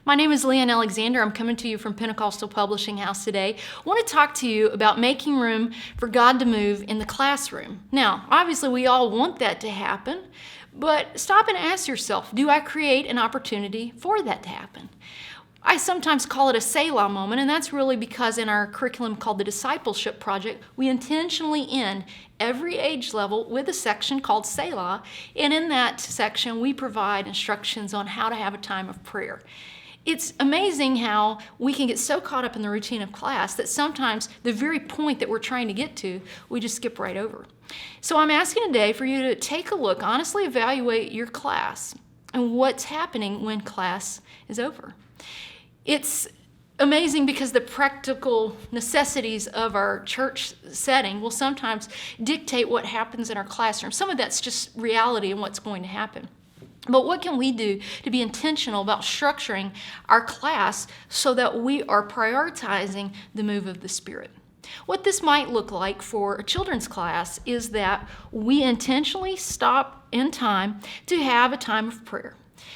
My name is Leanne Alexander. I'm coming to you from Pentecostal Publishing House today. I want to talk to you about making room for God to move in the classroom. Now, obviously we all want that to happen, but stop and ask yourself, do I create an opportunity for that to happen? I sometimes call it a Selah moment, and that's really because in our curriculum called the Discipleship Project, we intentionally end every age level with a section called Selah, and in that section we provide instructions on how to have a time of prayer. It's amazing how we can get so caught up in the routine of class that sometimes the very point that we're trying to get to, we just skip right over. So I'm asking today for you to take a look, honestly evaluate your class and what's happening when class is over. It's amazing because the practical necessities of our church setting will sometimes dictate what happens in our classroom. Some of that's just reality and what's going to happen. But what can we do to be intentional about structuring our class so that we are prioritizing the move of the Spirit? What this might look like for a children's class is that we intentionally stop in time to have a time of prayer.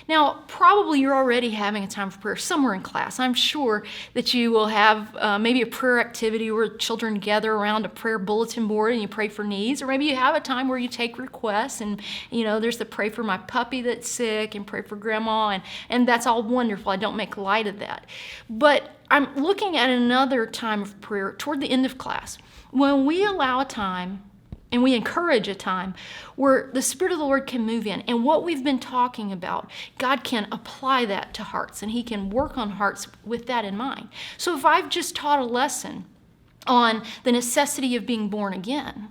Now, probably you're already having a time of prayer somewhere in class. I'm sure that you will have maybe a prayer activity where children gather around a prayer bulletin board and you pray for needs, or maybe you have a time where you take requests and, there's the pray for my puppy that's sick and pray for grandma, and that's all wonderful. I don't make light of that. But I'm looking at another time of prayer toward the end of class when we allow a time and we encourage a time where the Spirit of the Lord can move in. And what we've been talking about, God can apply that to hearts, and He can work on hearts with that in mind. So if I've just taught a lesson on the necessity of being born again,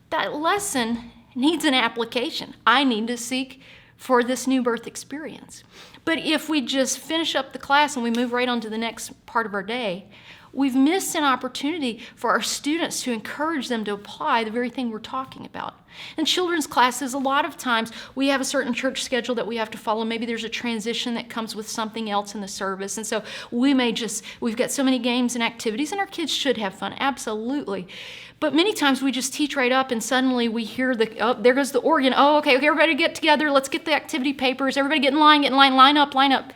that lesson needs an application. I need to seek for this new birth experience. But if we just finish up the class and we move right on to the next part of our day, we've missed an opportunity for our students to encourage them to apply the very thing we're talking about. In children's classes, a lot of times we have a certain church schedule that we have to follow. Maybe there's a transition that comes with something else in the service. And so we've got so many games and activities, and our kids should have fun, absolutely. But many times we just teach right up and suddenly we hear there goes the organ. Oh, okay, everybody get together. Let's get the activity papers. Everybody get in line, line up.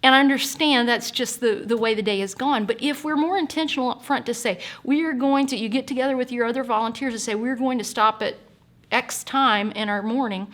And I understand that's just the way the day has gone. But if we're more intentional up front to say, you get together with your other volunteers and say, we're going to stop at X time in our morning,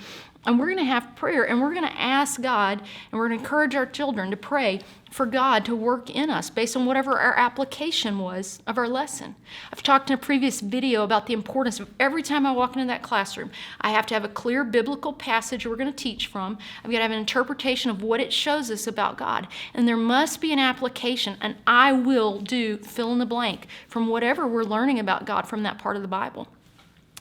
and we're going to have prayer, and we're going to ask God, and we're going to encourage our children to pray for God to work in us based on whatever our application was of our lesson. I've talked in a previous video about the importance of every time I walk into that classroom, I have to have a clear biblical passage we're going to teach from. I've got to have an interpretation of what it shows us about God. And there must be an application, and I will do fill in the blank from whatever we're learning about God from that part of the Bible.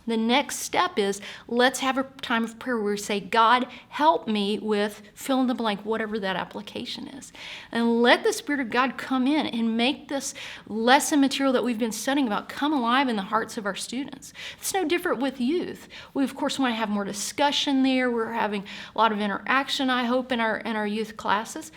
The next step is let's have a time of prayer where we say, God, help me with fill in the blank, whatever that application is. And let the Spirit of God come in and make this lesson material that we've been studying about come alive in the hearts of our students. It's no different with youth. We, of course, want to have more discussion there. We're having a lot of interaction, I hope, in our youth classes.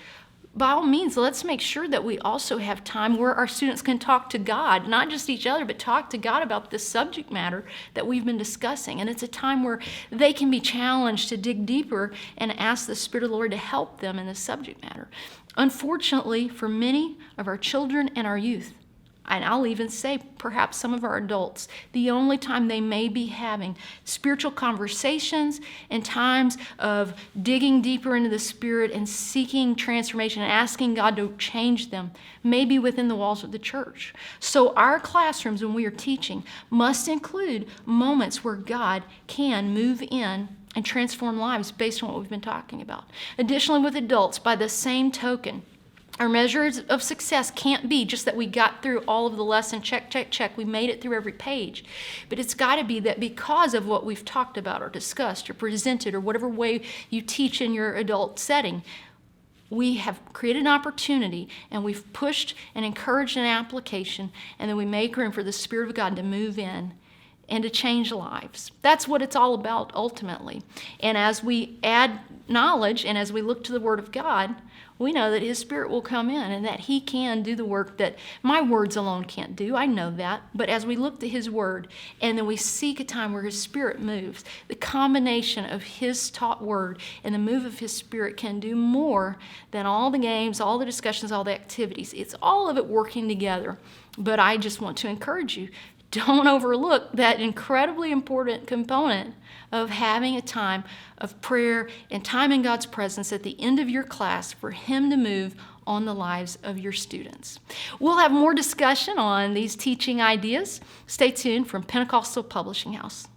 By all means, let's make sure that we also have time where our students can talk to God, not just each other, but talk to God about this subject matter that we've been discussing. And it's a time where they can be challenged to dig deeper and ask the Spirit of the Lord to help them in this subject matter. Unfortunately, for many of our children and our youth, and I'll even say perhaps some of our adults, the only time they may be having spiritual conversations and times of digging deeper into the Spirit and seeking transformation and asking God to change them may be within the walls of the church. So our classrooms, when we are teaching, must include moments where God can move in and transform lives based on what we've been talking about. Additionally, with adults, by the same token, our measures of success can't be just that we got through all of the lesson, check, we made it through every page. But it's got to be that because of what we've talked about or discussed or presented or whatever way you teach in your adult setting, we have created an opportunity and we've pushed and encouraged an application, and then we make room for the Spirit of God to move in and to change lives. That's what it's all about ultimately. And as we add knowledge and as we look to the Word of God, we know that His Spirit will come in and that He can do the work that my words alone can't do. I know that. But as we look to His Word and then we seek a time where His Spirit moves, the combination of His taught Word and the move of His Spirit can do more than all the games, all the discussions, all the activities. It's all of it working together. But I just want to encourage you, don't overlook that incredibly important component of having a time of prayer and time in God's presence at the end of your class for Him to move on the lives of your students. We'll have more discussion on these teaching ideas. Stay tuned from Pentecostal Publishing House.